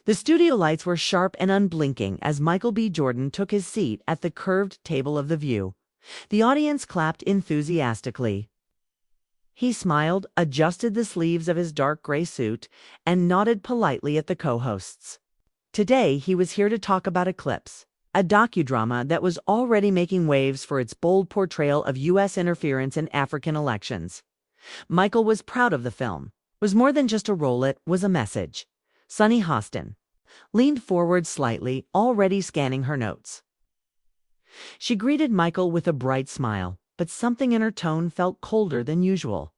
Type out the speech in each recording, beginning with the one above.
The studio lights were sharp and unblinking as Michael B. Jordan took his seat at the curved table of the view. The audience clapped enthusiastically. He smiled, adjusted the sleeves of his dark gray suit, and nodded politely at the co-hosts. Today, he was here to talk about Eclipse, a docudrama that was already making waves for its bold portrayal of U.S. interference in African elections. Michael was proud of the film. It was more than just a role, it was a message. Sunny Hostin leaned forward slightly, already scanning her notes. She greeted Michael with a bright smile, but something in her tone felt colder than usual.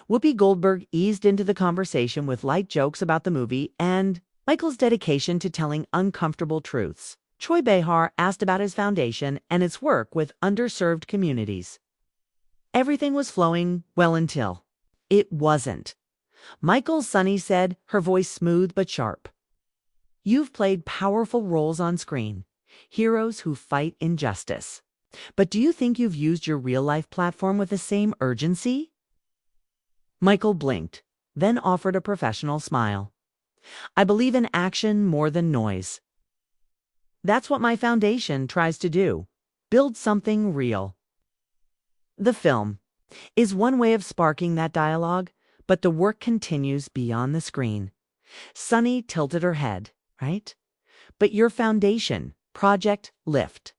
Whoopi Goldberg eased into the conversation with light jokes about the movie and Michael's dedication to telling uncomfortable truths. Troy Behar asked about his foundation and its work with underserved communities. Everything was flowing well until it wasn't. Michael, Sunny said, her voice smooth but sharp. You've played powerful roles on screen, heroes who fight injustice. But do you think you've used your real-life platform with the same urgency? Michael blinked, then offered a professional smile. I believe in action more than noise. That's what my foundation tries to do. Build something real. The film is one way of sparking that dialogue, but the work continues beyond the screen. Sunny tilted her head, right? But your foundation, Project Lift,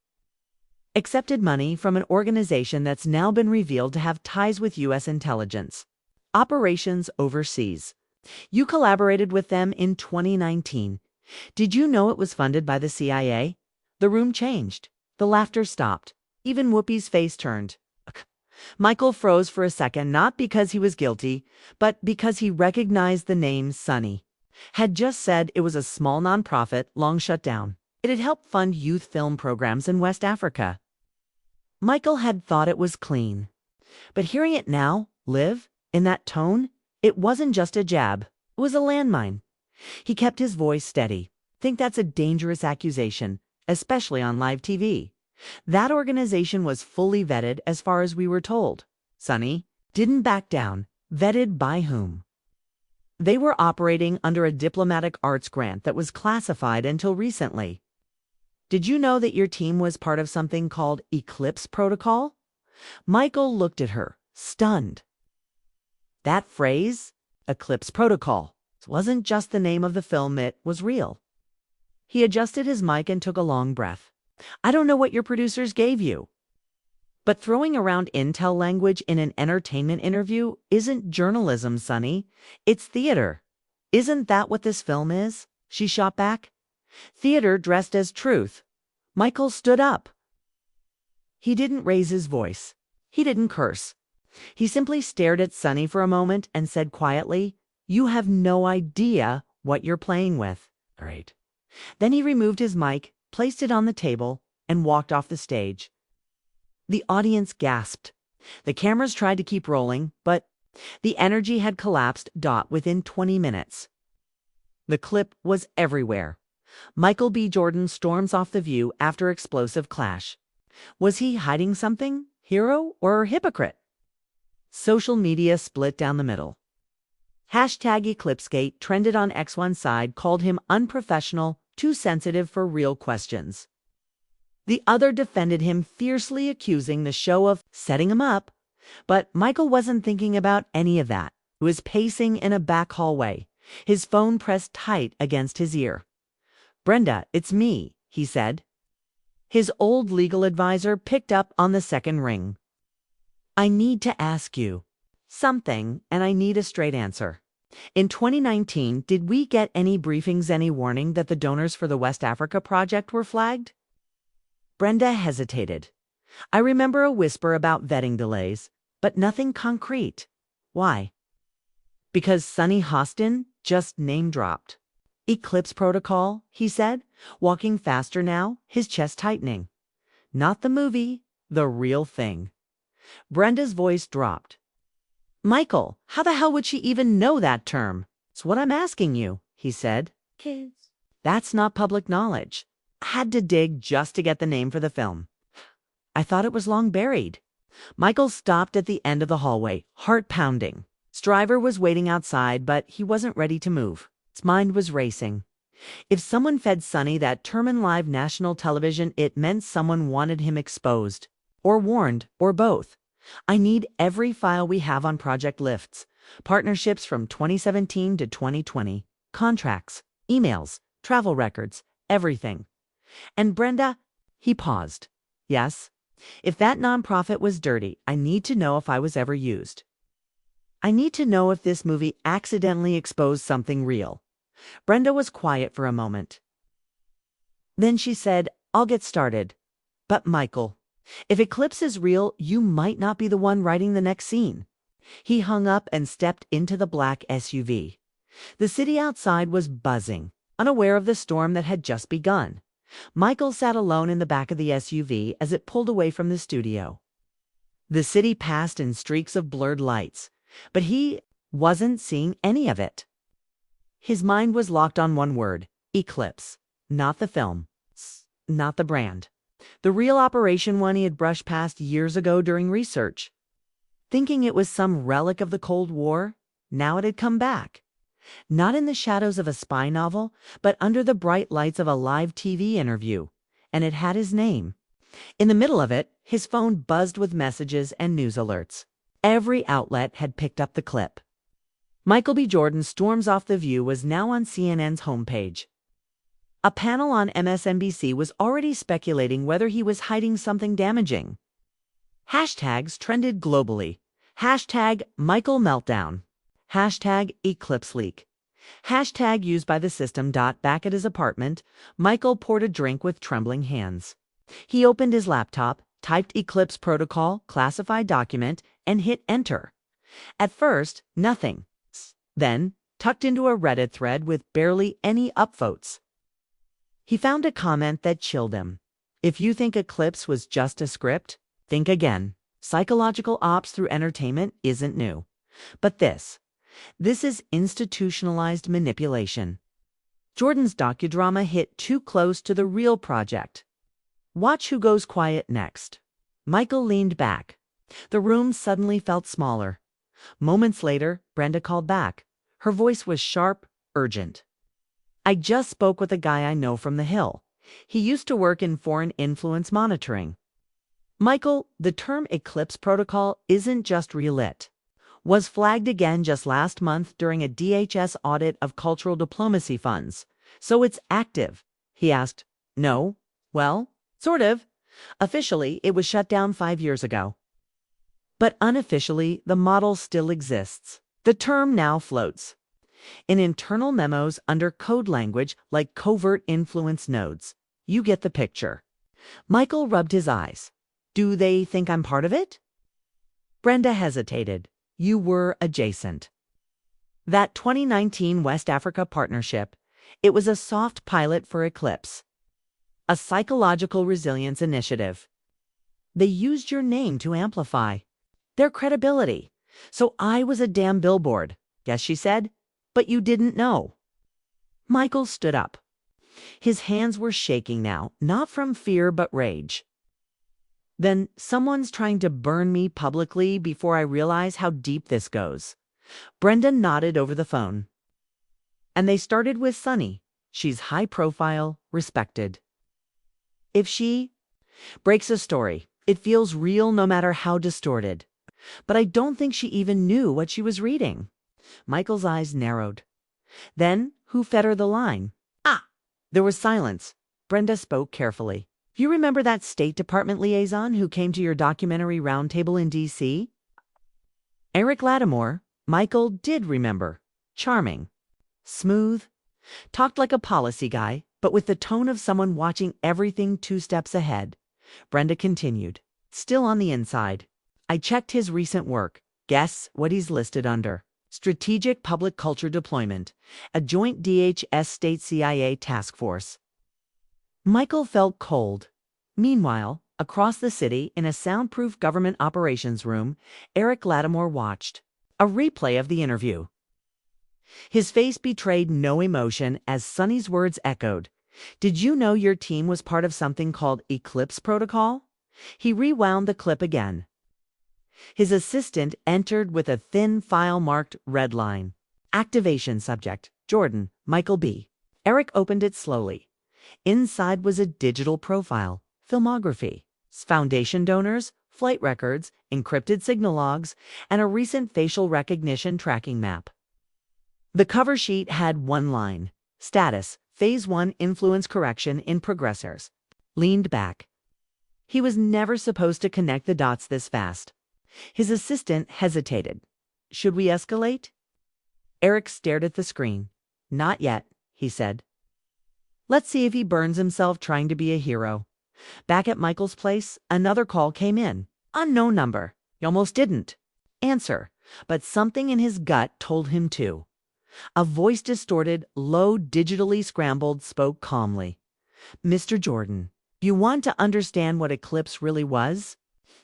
accepted money from an organization that's now been revealed to have ties with U.S. intelligence operations overseas. You collaborated with them in 2019. Did you know it was funded by the CIA? The room changed. The laughter stopped. Even Whoopi's face turned. Michael froze for a second, not because he was guilty, but because he recognized the name Sunny. Had just said it was a small nonprofit, long shut down. It had helped fund youth film programs in West Africa. Michael had thought it was clean. But hearing it now, live, in that tone, it wasn't just a jab. It was a landmine. He kept his voice steady. Think that's a dangerous accusation, especially on live TV. That organization was fully vetted as far as we were told. Sunny didn't back down. Vetted by whom? They were operating under a diplomatic arts grant that was classified until recently. Did you know that your team was part of something called Eclipse Protocol? Michael looked at her, stunned. That phrase, Eclipse Protocol, wasn't just the name of the film, it was real. He adjusted his mic and took a long breath. I don't know what your producers gave you, but throwing around intel language in an entertainment interview isn't journalism, Sunny. It's theater. Isn't that what this film is? She shot back. Theater dressed as truth. Michael stood up. He didn't raise his voice. He didn't curse. He simply stared at Sunny for a moment and said quietly, You have no idea what you're playing with. All right. Then he removed his mic, placed it on the table, and walked off the stage. The audience gasped. The cameras tried to keep rolling, but the energy had collapsed within 20 minutes. The clip was everywhere. Michael B. Jordan storms off the view after explosive clash. Was he hiding something? Hero or hypocrite? Social media split down the middle. #EclipseGate trended on X. One side called him unprofessional, too sensitive for real questions. The other defended him fiercely, accusing the show of setting him up. But Michael wasn't thinking about any of that. He was pacing in a back hallway, his phone pressed tight against his ear. Brenda, it's me, he said. His old legal advisor picked up on the second ring. I need to ask you something, and I need a straight answer. In 2019, did we get any briefings, any warning that the donors for the West Africa project were flagged? Brenda hesitated. I remember a whisper about vetting delays, but nothing concrete. Why? Because Sunny Hostin just name-dropped. Eclipse Protocol, he said, walking faster now, his chest tightening. Not the movie, the real thing. Brenda's voice dropped. Michael, how the hell would she even know that term? It's what I'm asking you, he said. Kids. That's not public knowledge. I had to dig just to get the name for the film. I thought it was long buried. Michael stopped at the end of the hallway, heart pounding. Stryver was waiting outside, but he wasn't ready to move. His mind was racing. If someone fed Sonny that term in live national television, it meant someone wanted him exposed. Or warned, or both. I need every file we have on Project Lifts. Partnerships from 2017 to 2020. Contracts, emails, travel records, everything. And Brenda, he paused. Yes? If that nonprofit was dirty, I need to know if I was ever used. I need to know if this movie accidentally exposed something real. Brenda was quiet for a moment. Then she said, I'll get started. But Michael, if Eclipse is real, you might not be the one writing the next scene. He hung up and stepped into the black SUV. The city outside was buzzing, unaware of the storm that had just begun. Michael sat alone in the back of the SUV as it pulled away from the studio. The city passed in streaks of blurred lights, but he wasn't seeing any of it. His mind was locked on one word, Eclipse. Not the film, not the brand. The real operation, one he had brushed past years ago during research. Thinking it was some relic of the Cold War, now it had come back. Not in the shadows of a spy novel, but under the bright lights of a live TV interview. And it had his name. In the middle of it, his phone buzzed with messages and news alerts. Every outlet had picked up the clip. Michael B. Jordan storms off the View was now on CNN's homepage. A panel on MSNBC was already speculating whether he was hiding something damaging. Hashtags trended globally. Hashtag Michael Meltdown. Hashtag Eclipse Leak. Hashtag used by the system. Back at his apartment, Michael poured a drink with trembling hands. He opened his laptop, typed Eclipse Protocol, classified document, and hit enter. At first, nothing. Then, tucked into a Reddit thread with barely any upvotes, he found a comment that chilled him. If you think Eclipse was just a script, think again. Psychological ops through entertainment isn't new. But this is institutionalized manipulation. Jordan's docudrama hit too close to the real project. Watch who goes quiet next. Michael leaned back. The room suddenly felt smaller. Moments later, Brenda called back. Her voice was sharp, urgent. I just spoke with a guy I know from the Hill. He used to work in foreign influence monitoring. Michael, the term Eclipse Protocol isn't just relit. Was flagged again just last month during a DHS audit of cultural diplomacy funds. So it's active. He asked. No? Well, sort of. Officially, it was shut down 5 years ago. But unofficially, the model still exists. The term now floats in internal memos under code language like covert influence nodes. You get the picture. Michael rubbed his eyes. Do they think I'm part of it? Brenda hesitated. You were adjacent. That 2019 West Africa partnership, it was a soft pilot for Eclipse. A psychological resilience initiative. They used your name to amplify their credibility. So I was a damn billboard, yes, she said, but you didn't know. Michael stood up. His hands were shaking now, not from fear but rage. Then someone's trying to burn me publicly before I realize how deep this goes. Brenda nodded over the phone. And they started with Sunny. She's high profile, respected. If she breaks a story, it feels real no matter how distorted. But I don't think she even knew what she was reading. Michael's eyes narrowed. Then, who fed her the line? There was silence. Brenda spoke carefully. You remember that State Department liaison who came to your documentary roundtable in D.C.? Eric Lattimore. Michael did remember. Charming. Smooth. Talked like a policy guy, but with the tone of someone watching everything 2 steps ahead. Brenda continued. Still on the inside. I checked his recent work. Guess what he's listed under? Strategic Public Culture Deployment, a joint DHS State CIA task force. Michael felt cold. Meanwhile, across the city, in a soundproof government operations room, Eric Lattimore watched. A replay of the interview. His face betrayed no emotion as Sunny's words echoed. Did you know your team was part of something called Eclipse Protocol? He rewound the clip again. His assistant entered with a thin file marked red line. Activation subject, Jordan, Michael B. Eric opened it slowly. Inside was a digital profile, filmography, foundation donors, flight records, encrypted signal logs, and a recent facial recognition tracking map. The cover sheet had one line: status, Phase 1 influence correction in progressors. Leaned back. He was never supposed to connect the dots this fast. His assistant hesitated. Should we escalate? Eric stared at the screen. Not yet, he said. Let's see if he burns himself trying to be a hero. Back at Michael's place, another call came in. Unknown number. He almost didn't answer, but something in his gut told him to. A voice, distorted, low, digitally scrambled, spoke calmly. Mr. Jordan, you want to understand what Eclipse really was?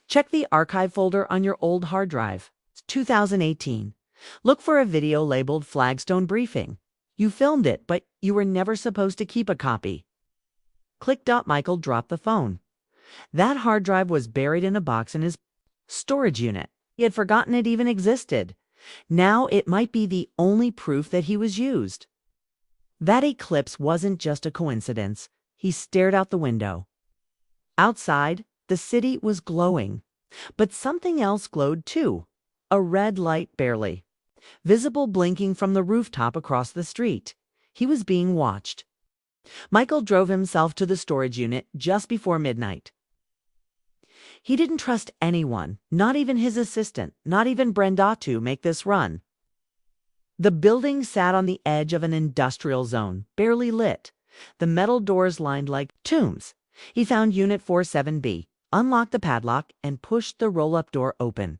Check the archive folder on your old hard drive. It's 2018. Look for a video labeled Flagstone Briefing. You filmed it, but you were never supposed to keep a copy. Click. Michael dropped the phone. That hard drive was buried in a box in his storage unit. He had forgotten it even existed. Now it might be the only proof that he was used. That eclipse wasn't just a coincidence. He stared out the window. Outside, the city was glowing. But something else glowed too. A red light, barely visible, blinking from the rooftop across the street. He was being watched. Michael drove himself to the storage unit just before midnight. He didn't trust anyone, not even his assistant, not even Brenda, to make this run. The building sat on the edge of an industrial zone, barely lit. The metal doors lined like tombs. He found Unit 47B, unlocked the padlock, and pushed the roll-up door open.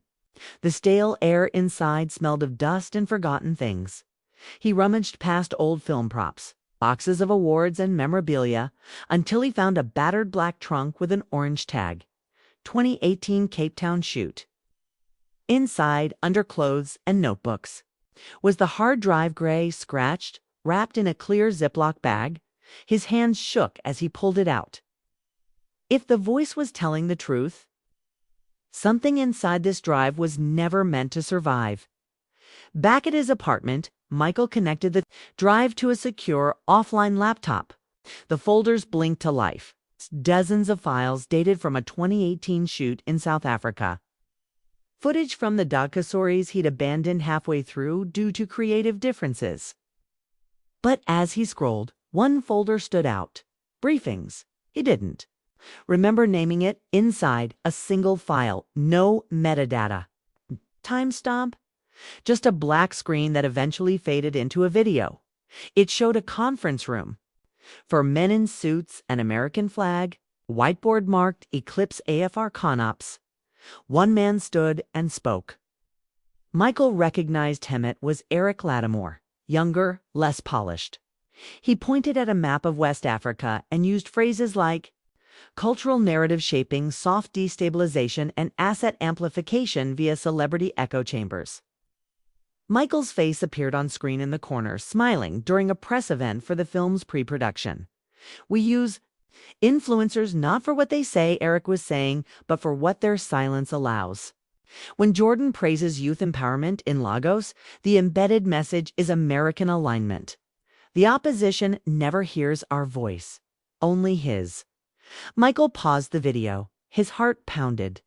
The stale air inside smelled of dust and forgotten things. He rummaged past old film props, boxes of awards and memorabilia, until he found a battered black trunk with an orange tag. 2018 Cape Town shoot. Inside, under clothes and notebooks, was the hard drive, gray, scratched, wrapped in a clear Ziploc bag. His hands shook as he pulled it out. If the voice was telling the truth, something inside this drive was never meant to survive. Back at his apartment, Michael connected the drive to a secure offline laptop. The folders blinked to life. Dozens of files dated from a 2018 shoot in South Africa. Footage from the documentaries he'd abandoned halfway through due to creative differences. But as he scrolled, one folder stood out. Briefings. He didn't remember naming it. Inside, a single file, no metadata. Timestamp? Just a black screen that eventually faded into a video. It showed a conference room. For men in suits, an American flag, whiteboard marked Eclipse AFR Conops. One man stood and spoke. Michael recognized him. It was Eric Lattimore, younger, less polished. He pointed at a map of West Africa and used phrases like cultural narrative shaping, soft destabilization, and asset amplification via celebrity echo chambers. Michael's face appeared on screen in the corner, smiling during a press event for the film's pre-production. We use influencers not for what they say, Eric was saying, but for what their silence allows. When Jordan praises youth empowerment in Lagos, the embedded message is American alignment. The opposition never hears our voice, only his. Michael paused the video. His heart pounded.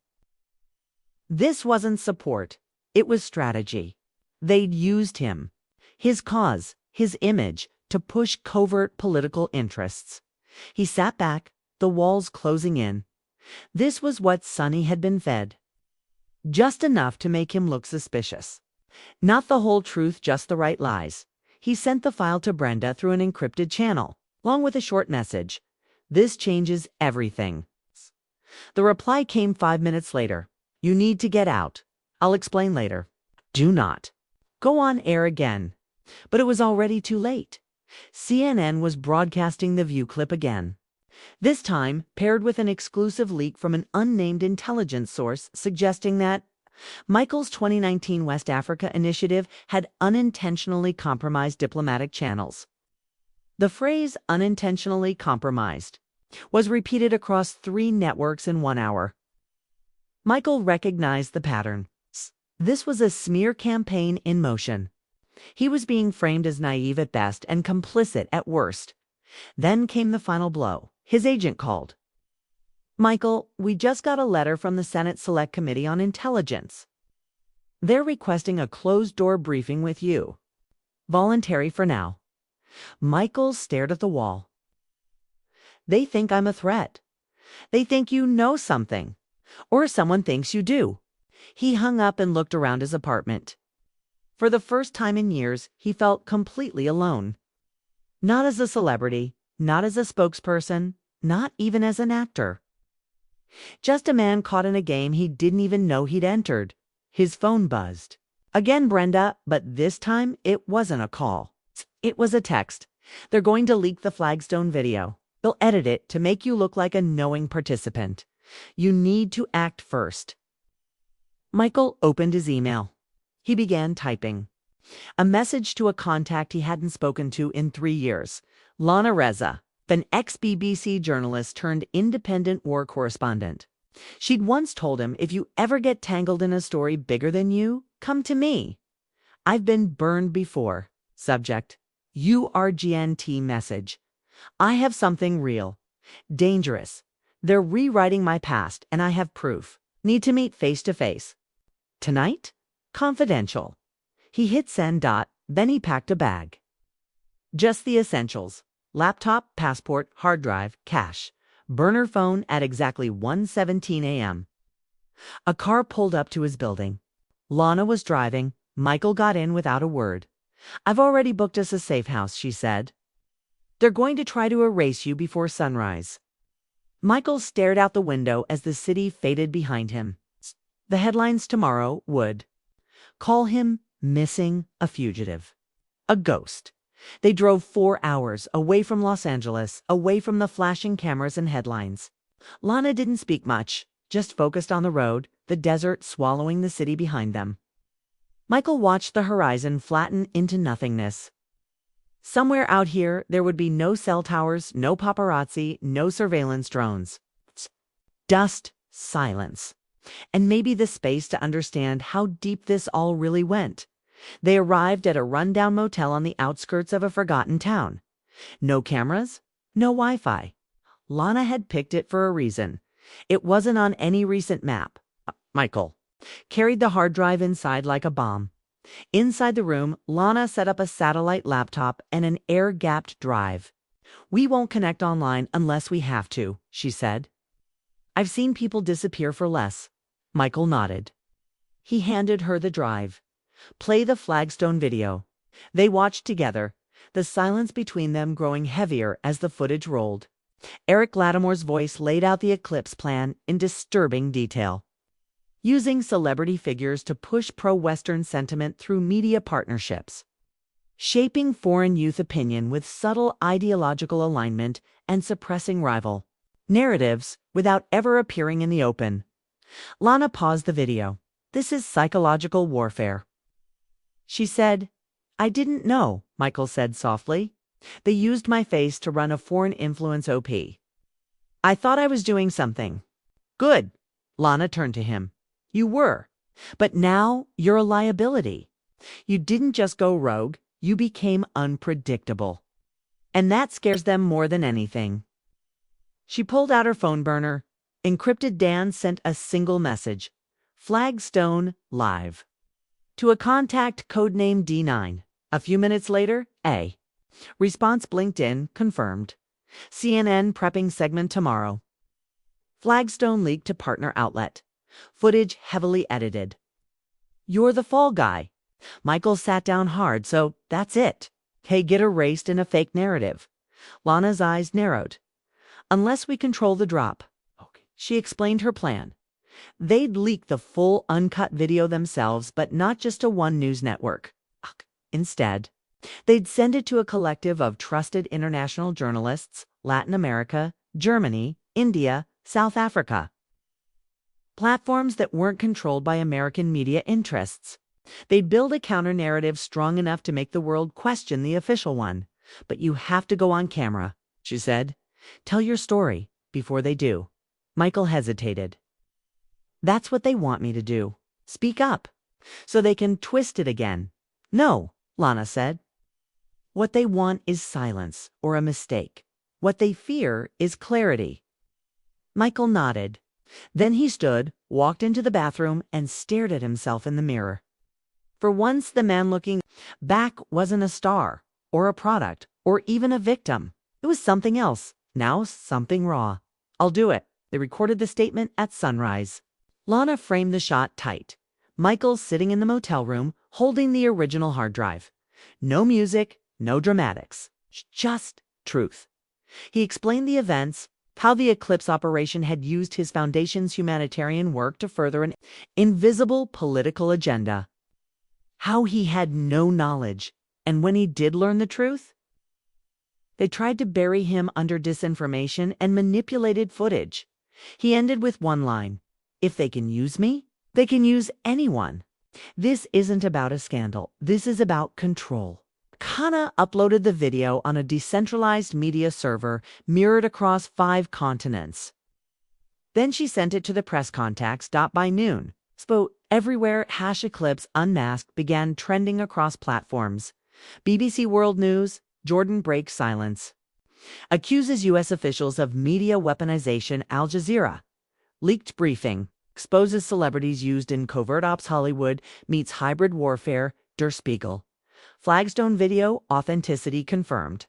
This wasn't support. It was strategy. They'd used him, his cause, his image, to push covert political interests. He sat back, the walls closing in. This was what Sonny had been fed. Just enough to make him look suspicious. Not the whole truth, just the right lies. He sent the file to Brenda through an encrypted channel, along with a short message. This changes everything. The reply came 5 minutes later. You need to get out. I'll explain later. Do not go on air again. But it was already too late. CNN was broadcasting the View clip again. This time, paired with an exclusive leak from an unnamed intelligence source suggesting that Michael's 2019 West Africa initiative had unintentionally compromised diplomatic channels. The phrase unintentionally compromised was repeated across 3 networks in 1 hour. Michael recognized the pattern. This was a smear campaign in motion. He was being framed as naive at best and complicit at worst. Then came the final blow. His agent called. "Michael, we just got a letter from the Senate Select Committee on Intelligence. They're requesting a closed-door briefing with you. Voluntary for now." Michael stared at the wall. "They think I'm a threat. They think you know something. Or someone thinks you do." He hung up and looked around his apartment. For the first time in years, he felt completely alone. Not as a celebrity, not as a spokesperson, not even as an actor. Just a man caught in a game he didn't even know he'd entered. His phone buzzed. "Again, Brenda, but this time it wasn't a call. It was a text. They're going to leak the flagstone video. They'll edit it to make you look like a knowing participant. You need to act first." Michael opened his email. He began typing. A message to a contact he hadn't spoken to in 3 years. Lana Reza, an ex-BBC journalist turned independent war correspondent. She'd once told him, "If you ever get tangled in a story bigger than you, come to me. I've been burned before." Subject: URGNT message. "I have something real. Dangerous. They're rewriting my past and I have proof. Need to meet face to face. Tonight? Confidential." He hit send. Then he packed a bag. Just the essentials: laptop, passport, hard drive, cash, burner phone at exactly 1:17 a.m. A car pulled up to his building. Lana was driving. Michael got in without a word. "I've already booked us a safe house," she said. "They're going to try to erase you before sunrise." Michael stared out the window as the city faded behind him. The headlines tomorrow would call him missing, a fugitive, a ghost. They drove 4 hours away from Los Angeles, away from the flashing cameras and headlines. Lana didn't speak much, just focused on the road, the desert swallowing the city behind them. Michael watched the horizon flatten into nothingness. Somewhere out here, there would be no cell towers, no paparazzi, no surveillance drones. Dust, silence, and maybe the space to understand how deep this all really went. They arrived at a rundown motel on the outskirts of a forgotten town. No cameras, no Wi-Fi. Lana had picked it for a reason. It wasn't on any recent map. Michael carried the hard drive inside like a bomb. Inside the room, Lana set up a satellite laptop and an air-gapped drive. "We won't connect online unless we have to," she said. "I've seen people disappear for less." Michael nodded. He handed her the drive. "Play the flagstone video." They watched together, the silence between them growing heavier as the footage rolled. Eric Lattimore's voice laid out the eclipse plan in disturbing detail, using celebrity figures to push pro-Western sentiment through media partnerships, shaping foreign youth opinion with subtle ideological alignment and suppressing rival narratives without ever appearing in the open. Lana paused the video. "This is psychological warfare." She said, "I didn't know," Michael said softly. "They used my face to run a foreign influence OP. I thought I was doing something good." Lana turned to him. "You were. But now you're a liability. You didn't just go rogue, you became unpredictable. And that scares them more than anything." She pulled out her phone burner. Encrypted Dan sent a single message: "Flagstone live." To a contact codenamed D9. A few minutes later, A. Response blinked in, confirmed. CNN prepping segment tomorrow. Flagstone leaked to partner outlet. Footage heavily edited. "You're the fall guy." Michael sat down hard, "So that's it. Hey, get erased in a fake narrative." Lana's eyes narrowed. "Unless we control the drop." She explained her plan. They'd leak the full uncut video themselves, but not just to one news network. Instead, they'd send it to a collective of trusted international journalists, Latin America, Germany, India, South Africa. Platforms that weren't controlled by American media interests. They'd build a counter-narrative strong enough to make the world question the official one. "But you have to go on camera," she said. "Tell your story before they do." Michael hesitated. "That's what they want me to do. Speak up. So they can twist it again." "No," Lana said. What they want is silence or a mistake. What they fear is clarity. Michael nodded. Then he stood, walked into the bathroom, and stared at himself in the mirror. For once, the man looking back wasn't a star, or a product, or even a victim. It was something else, now something raw. I'll do it. They recorded the statement at sunrise. Lana framed the shot tight. Michael sitting in the motel room, holding the original hard drive. No music, no dramatics, just truth. He explained the events, how the Eclipse operation had used his foundation's humanitarian work to further an invisible political agenda. How he had no knowledge, and when he did learn the truth, they tried to bury him under disinformation and manipulated footage. He ended with one line: if they can use me, they can use anyone. This isn't about a scandal. This is about control. Kana uploaded the video on a decentralized media server mirrored across 5 continents. Then she sent it to the press contacts. By noon, everywhere #Eclipse Unmasked began trending across platforms. BBC World News, Jordan breaks silence. Accuses U.S. officials of media weaponization. Al Jazeera. Leaked briefing. Exposes celebrities used in covert ops. Hollywood meets hybrid warfare. Der Spiegel. Flagstone video authenticity confirmed.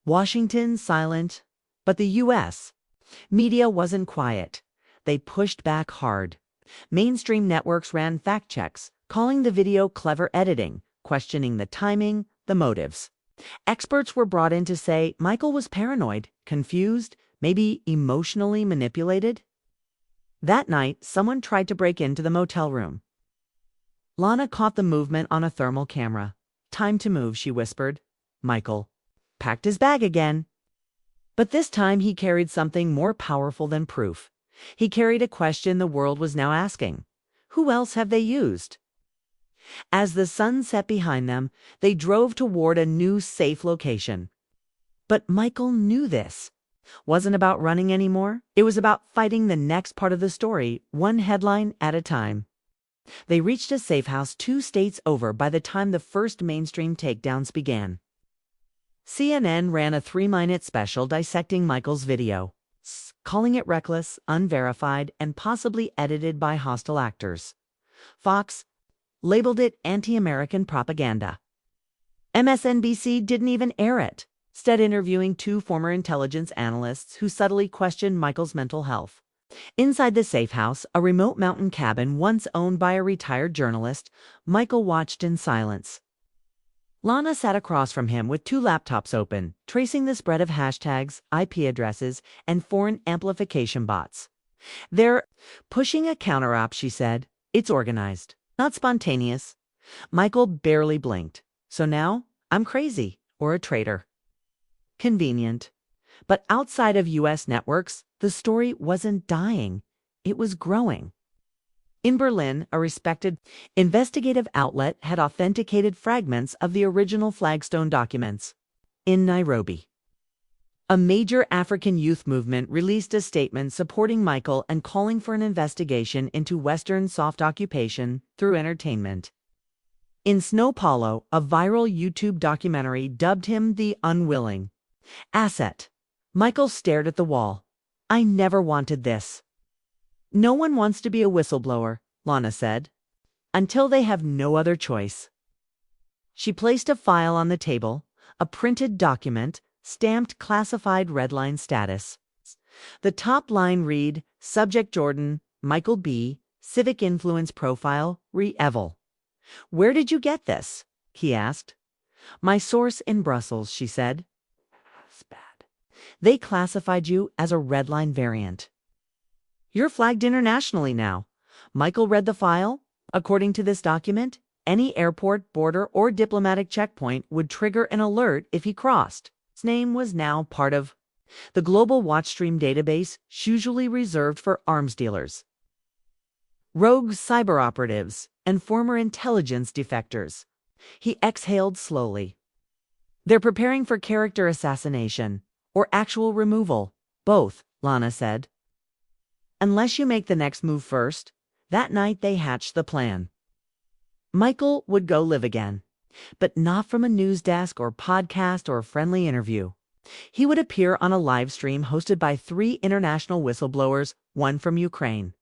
Washington silent, but the U.S. media wasn't quiet. They pushed back hard. Mainstream networks ran fact checks, calling the video clever editing, questioning the timing, the motives. Experts were brought in to say Michael was paranoid, confused, maybe emotionally manipulated. That night, someone tried to break into the motel room. Lana caught the movement on a thermal camera. Time to move, she whispered. Michael packed his bag again. But this time he carried something more powerful than proof. He carried a question the world was now asking. Who else have they used? As the sun set behind them, they drove toward a new safe location. But Michael knew this. Wasn't about running anymore. It was about fighting the next part of the story, one headline at a time. They reached a safe house 2 states over by the time the first mainstream takedowns began. CNN ran a 3-minute special dissecting Michael's video, calling it reckless, unverified, and possibly edited by hostile actors. Fox labeled it anti-American propaganda. MSNBC didn't even air it, instead interviewing 2 former intelligence analysts who subtly questioned Michael's mental health. Inside the safe house, a remote mountain cabin once owned by a retired journalist, Michael watched in silence. Lana sat across from him with 2 laptops open, tracing the spread of hashtags, IP addresses, and foreign amplification bots. They're pushing a counter-op, she said. It's organized, not spontaneous. Michael barely blinked. So now, I'm crazy, or a traitor. Convenient. But outside of U.S. networks, the story wasn't dying. It was growing. In Berlin, a respected investigative outlet had authenticated fragments of the original Flagstone documents. In Nairobi, a major African youth movement released a statement supporting Michael and calling for an investigation into Western soft occupation through entertainment. In São Paulo, a viral YouTube documentary dubbed him the unwilling asset. Michael stared at the wall. I never wanted this. No one wants to be a whistleblower, Lana said, until they have no other choice. She placed a file on the table, a printed document, stamped classified redline status. The top line read, Subject Jordan, Michael B., Civic Influence Profile, Re-Eval. Where did you get this? He asked. My source in Brussels, she said. They classified you as a redline variant. You're flagged internationally now. Michael read the file. According to this document, any airport, border, or diplomatic checkpoint would trigger an alert if he crossed. His name was now part of the global watchstream database, usually reserved for arms dealers, rogue cyber operatives, and former intelligence defectors. He exhaled slowly. They're preparing for character assassination. Or actual removal. Both, Lana said. Unless you make the next move first. That night they hatched the plan. Michael would go live again. but not from a news desk or podcast or a friendly interview. He would appear on a live stream hosted by 3 international whistleblowers, one from Ukraine,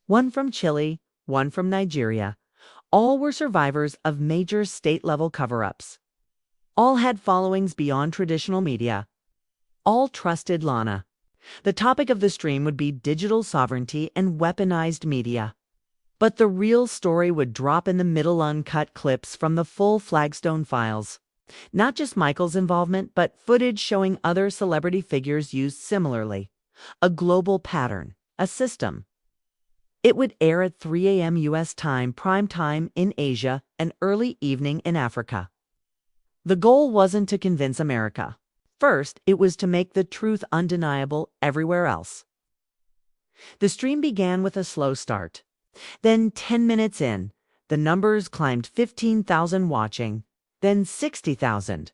one from Chile, one from Nigeria. All were survivors of major state-level cover-ups. All had followings beyond traditional media. All trusted Lana. The topic of the stream would be digital sovereignty and weaponized media. But the real story would drop in the middle, uncut clips from the full Flagstone files. Not just Michael's involvement, but footage showing other celebrity figures used similarly. A global pattern, a system. It would air at 3 a.m. U.S. time, prime time in Asia, and early evening in Africa. The goal wasn't to convince America. First, it was to make the truth undeniable everywhere else. The stream began with a slow start. Then 10 minutes in, the numbers climbed 15,000 watching, then 60,000.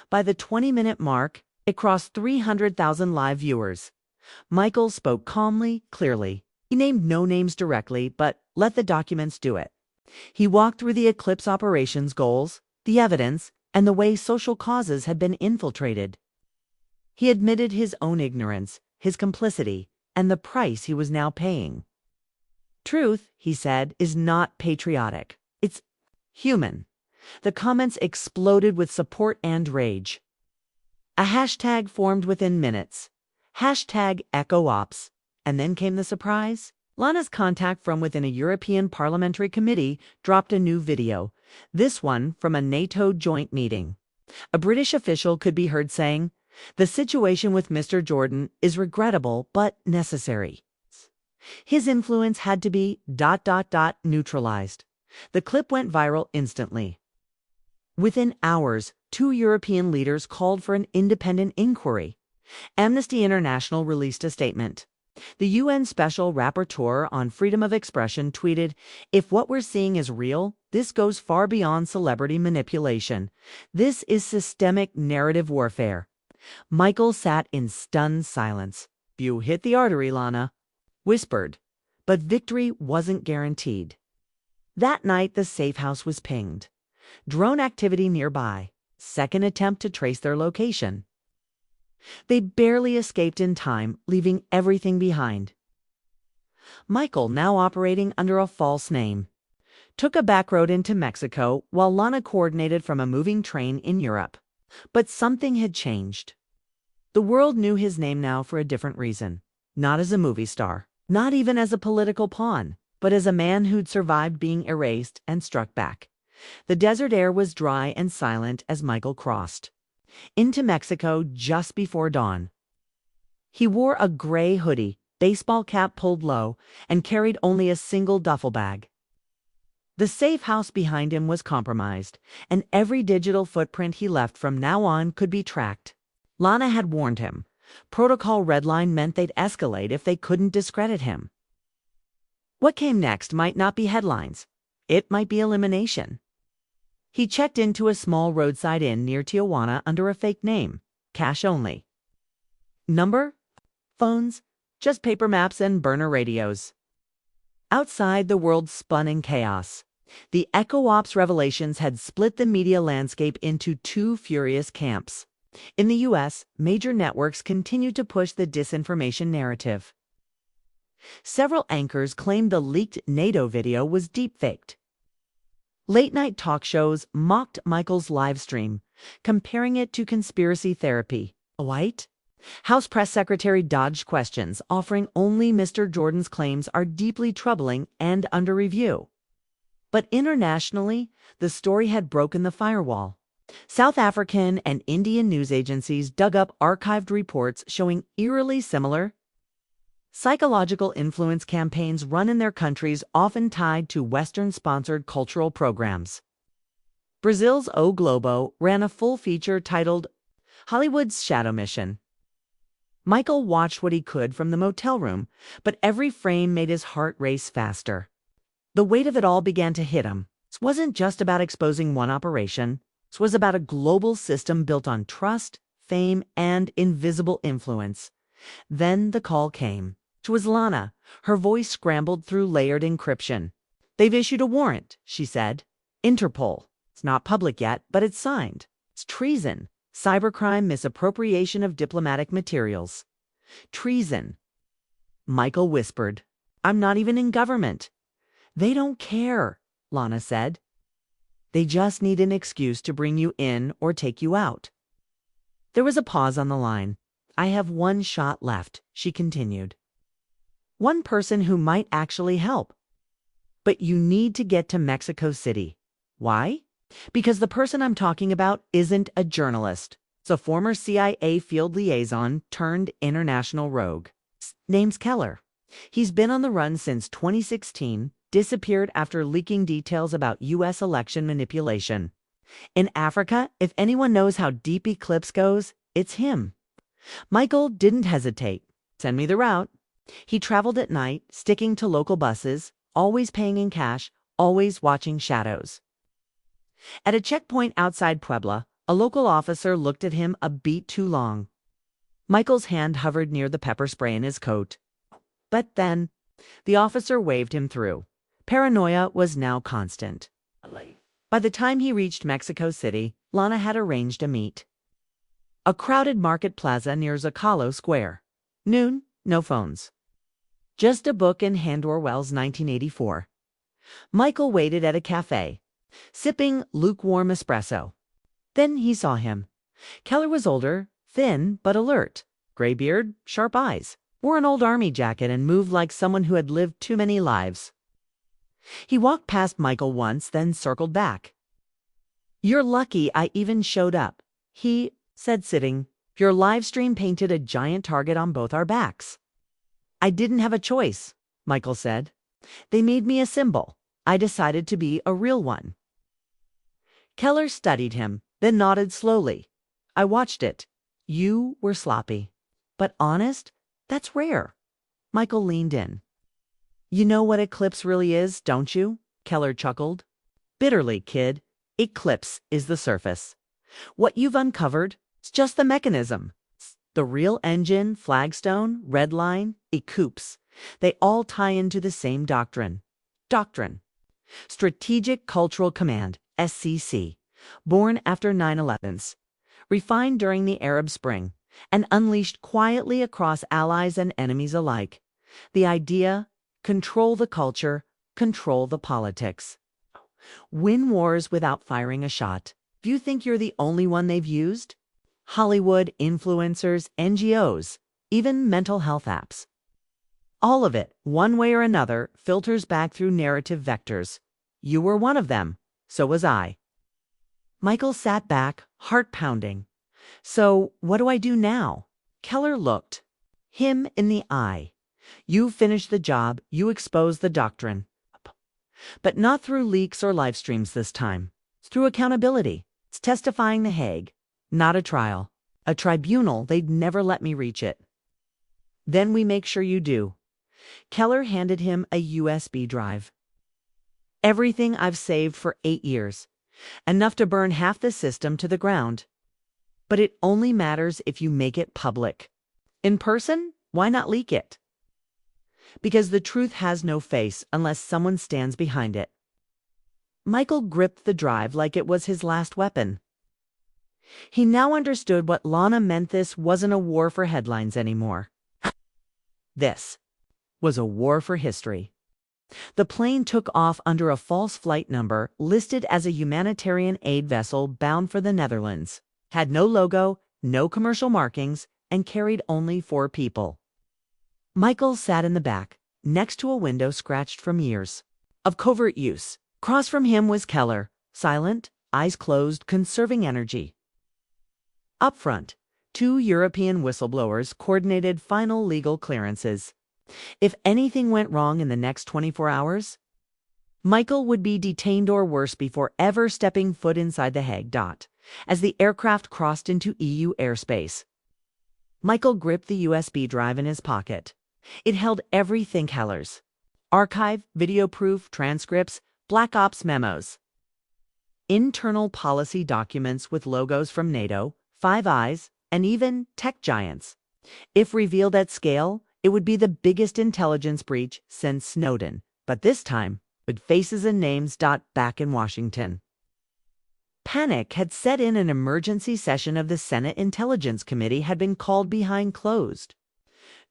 By the 20-minute mark, it crossed 300,000 live viewers. Michael spoke calmly, clearly. He named no names directly, but let the documents do it. He walked through the eclipse operations goals, the evidence, and the way social causes had been infiltrated. He admitted his own ignorance, his complicity, and the price he was now paying. Truth, he said, is not patriotic. It's human. The comments exploded with support and rage. A hashtag formed within minutes. #EchoOps. And then came the surprise. Lana's contact from within a European parliamentary committee dropped a new video, this one from a NATO joint meeting. A British official could be heard saying, "The situation with Mr. Jordan is regrettable but necessary." His influence had to be ... neutralized. The clip went viral instantly. Within hours, 2 European leaders called for an independent inquiry. Amnesty International released a statement. The UN Special Rapporteur on Freedom of Expression tweeted, "If what we're seeing is real, this goes far beyond celebrity manipulation. This is systemic narrative warfare." Michael sat in stunned silence. "You hit the artery, Lana," whispered. But victory wasn't guaranteed. That night, the safe house was pinged. Drone activity nearby. Second attempt to trace their location. They barely escaped in time, leaving everything behind. Michael, now operating under a false name, took a back road into Mexico while Lana coordinated from a moving train in Europe. But something had changed. The world knew his name now for a different reason. Not as a movie star, not even as a political pawn, but as a man who'd survived being erased and struck back. The desert air was dry and silent as Michael crossed into Mexico just before dawn. He wore a gray hoodie, baseball cap pulled low, and carried only a single duffel bag. The safe house behind him was compromised, and every digital footprint he left from now on could be tracked. Lana had warned him. Protocol redline meant they'd escalate if they couldn't discredit him. What came next might not be headlines. It might be elimination. He checked into a small roadside inn near Tijuana under a fake name, cash only. Number? Phones? Just paper maps and burner radios. Outside, the world spun in chaos. The EchoOps revelations had split the media landscape into 2 furious camps. In the U.S., major networks continued to push the disinformation narrative. Several anchors claimed the leaked NATO video was deepfaked. Late-night talk shows mocked Michael's live stream, comparing it to conspiracy therapy. White House Press Secretary dodged questions, offering only Mr. Jordan's claims are deeply troubling and under review. But internationally, the story had broken the firewall. South African and Indian news agencies dug up archived reports showing eerily similar psychological influence campaigns run in their countries, often tied to Western-sponsored cultural programs. Brazil's O Globo ran a full feature titled Hollywood's Shadow Mission. Michael watched what he could from the motel room, but every frame made his heart race faster. The weight of it all began to hit him. This wasn't just about exposing one operation. This was about a global system built on trust, fame, and invisible influence. Then the call came. It was Lana. Her voice scrambled through layered encryption. "They've issued a warrant," she said. "Interpol. It's not public yet, but it's signed. It's treason, cybercrime, misappropriation of diplomatic materials. Treason. Michael whispered. I'm not even in government. They don't care, Lana said. They just need an excuse to bring you in or take you out. There was a pause on the line. I have one shot left, she continued. One person who might actually help. But you need to get to Mexico City. Why? Because the person I'm talking about isn't a journalist. It's a former CIA field liaison turned international rogue. Name's Keller. He's been on the run since 2016, disappeared after leaking details about U.S. election manipulation. In Africa, if anyone knows how deep Eclipse goes, it's him. Michael didn't hesitate. Send me the route. He traveled at night, sticking to local buses, always paying in cash, always watching shadows. At a checkpoint outside Puebla, a local officer looked at him a beat too long. Michael's hand hovered near the pepper spray in his coat. But then, the officer waved him through. Paranoia was now constant. By the time he reached Mexico City, Lana had arranged a meet. A crowded market plaza near Zocalo Square. Noon, no phones. Just a book and hand Orwell's 1984. Michael waited at a cafe, sipping lukewarm espresso. Then he saw him. Keller was older, thin but alert. Gray beard, sharp eyes. Wore an old army jacket and moved like someone who had lived too many lives. He walked past Michael once, then circled back. You're lucky I even showed up, he said, sitting. Your live stream painted a giant target on both our backs. I didn't have a choice, Michael said. They made me a symbol. I decided to be a real one. Keller studied him, then nodded slowly. I watched it. You were sloppy. But honest? That's rare. Michael leaned in. You know what Eclipse really is, don't you? Keller chuckled. Bitterly, kid. Eclipse is the surface. What you've uncovered, it's just the mechanism. The real engine, flagstone, red line, Ecoups. They all tie into the same doctrine. Strategic Cultural Command, SCC. Born after 9/11s. Refined during the Arab Spring. And unleashed quietly across allies and enemies alike. The idea, control the culture, control the politics. Win wars without firing a shot. Do you think you're the only one they've used? Hollywood, influencers, NGOs, even mental health apps. All of it, one way or another, filters back through narrative vectors. You were one of them. So was I. Michael sat back, heart pounding. So, what do I do now? Keller looked him in the eye. You finished the job, you exposed the doctrine. But not through leaks or live streams this time. It's through accountability. It's testifying The Hague. Not a trial. A tribunal, they'd never let me reach it. Then we make sure you do. Keller handed him a USB drive. Everything I've saved for 8 years. Enough to burn half the system to the ground. But it only matters if you make it public. In person, why not leak it? Because the truth has no face unless someone stands behind it. Michael gripped the drive like it was his last weapon. He now understood what Lana meant. This wasn't a war for headlines anymore. This was a war for history. The plane took off under a false flight number listed as a humanitarian aid vessel bound for the Netherlands. Had no logo, no commercial markings, and carried only 4 people. Michael sat in the back, next to a window scratched from years of covert use. Across from him was Keller, silent, eyes closed, conserving energy. Up front, 2 European whistleblowers coordinated final legal clearances. If anything went wrong in the next 24 hours, Michael would be detained or worse before ever stepping foot inside the Hague. As the aircraft crossed into EU airspace, Michael gripped the USB drive in his pocket. It held everything Keller's. Archive, video proof, transcripts, Black Ops memos. Internal policy documents with logos from NATO, Five Eyes, and even tech giants. If revealed at scale, it would be the biggest intelligence breach since Snowden, but this time with faces and names. Back in Washington. Panic had set in. An emergency session of the Senate Intelligence Committee had been called behind closed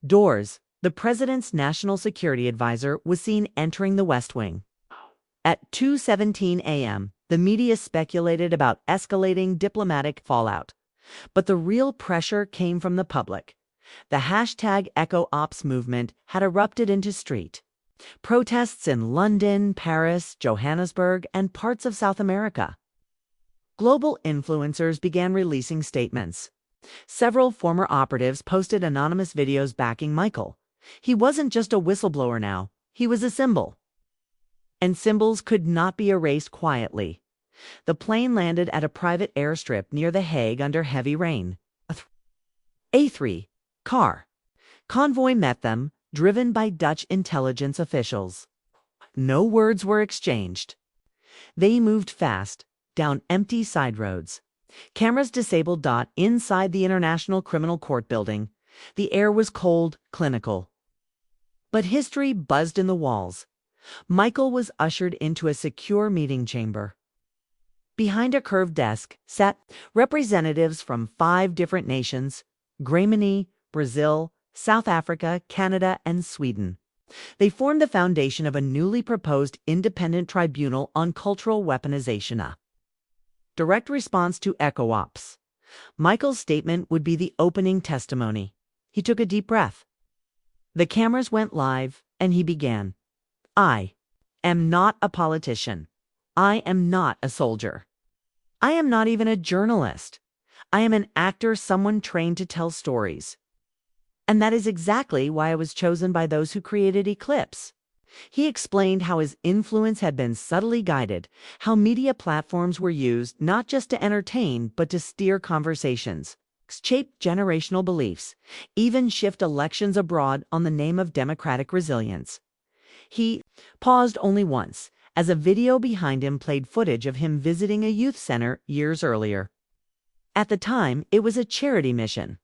doors. The president's national security advisor was seen entering the West Wing. At 2:17 a.m., the media speculated about escalating diplomatic fallout. But the real pressure came from the public. The hashtag #EchoOps movement had erupted into street protests in London, Paris, Johannesburg, and parts of South America. Global influencers began releasing statements. Several former operatives posted anonymous videos backing Michael. He wasn't just a whistleblower now, he was a symbol. And symbols could not be erased quietly. The plane landed at a private airstrip near The Hague under heavy rain. A3 car convoy met them, driven by Dutch intelligence officials. No words were exchanged. They moved fast, down empty side roads. Cameras disabled. Inside the International Criminal Court building, the air was cold, clinical. But history buzzed in the walls. Michael was ushered into a secure meeting chamber. Behind a curved desk sat representatives from 5 different nations: Germany, Brazil, South Africa, Canada, and Sweden. They formed the foundation of a newly proposed independent tribunal on cultural weaponization. A direct response to #EchoOps. Michael's statement would be the opening testimony. He took a deep breath. The cameras went live, and he began. I am not a politician. I am not a soldier. I am not even a journalist. I am an actor, someone trained to tell stories. And that is exactly why I was chosen by those who created Eclipse. He explained how his influence had been subtly guided, how media platforms were used not just to entertain, but to steer conversations, shape generational beliefs, even shift elections abroad on the name of democratic resilience. He paused only once, as a video behind him played footage of him visiting a youth center years earlier. At the time, it was a charity mission.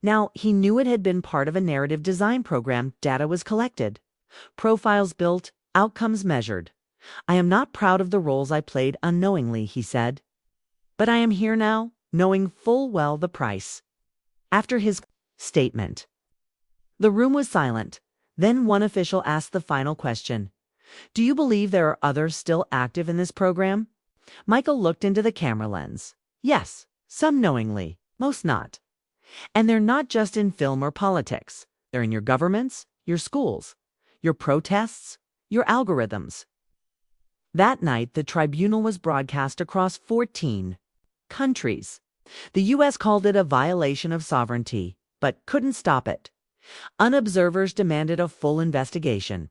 Now, he knew it had been part of a narrative design program. Data was collected, profiles built, outcomes measured. I am not proud of the roles I played unknowingly, he said. But I am here now, knowing full well the price. After his statement, the room was silent. Then one official asked the final question. Do you believe there are others still active in this program? Michael looked into the camera lens. Yes, some knowingly, most not. And they're not just in film or politics. They're in your governments, your schools, your protests, your algorithms. That night, the tribunal was broadcast across 14 countries. The U.S. called it a violation of sovereignty, but couldn't stop it. Unobservers demanded a full investigation.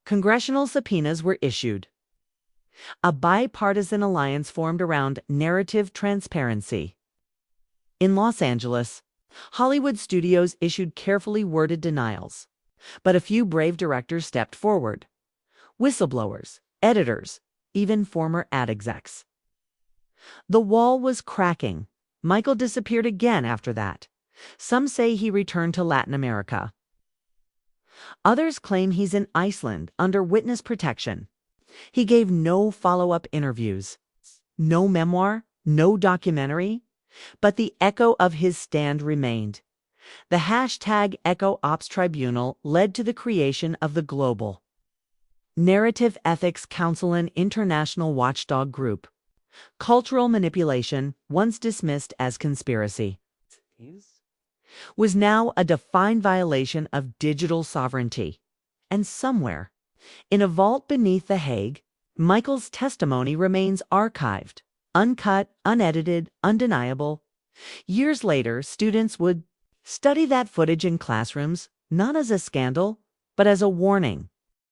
Congressional subpoenas were issued. A bipartisan alliance formed around narrative transparency. In Los Angeles, Hollywood studios issued carefully worded denials, but a few brave directors stepped forward. Whistleblowers, editors, even former ad execs. The wall was cracking. Michael disappeared again after that. Some say he returned to Latin America. Others claim he's in Iceland under witness protection. He gave no follow-up interviews, no memoir, no documentary, but the echo of his stand remained. The hashtag #EchoOps Tribunal led to the creation of the Global Narrative Ethics Council, an international watchdog group. Cultural manipulation, once dismissed as conspiracy, was now a defined violation of digital sovereignty. And somewhere, in a vault beneath The Hague, Michael's testimony remains archived, uncut, unedited, undeniable. Years later, students would study that footage in classrooms, not as a scandal, but as a warning.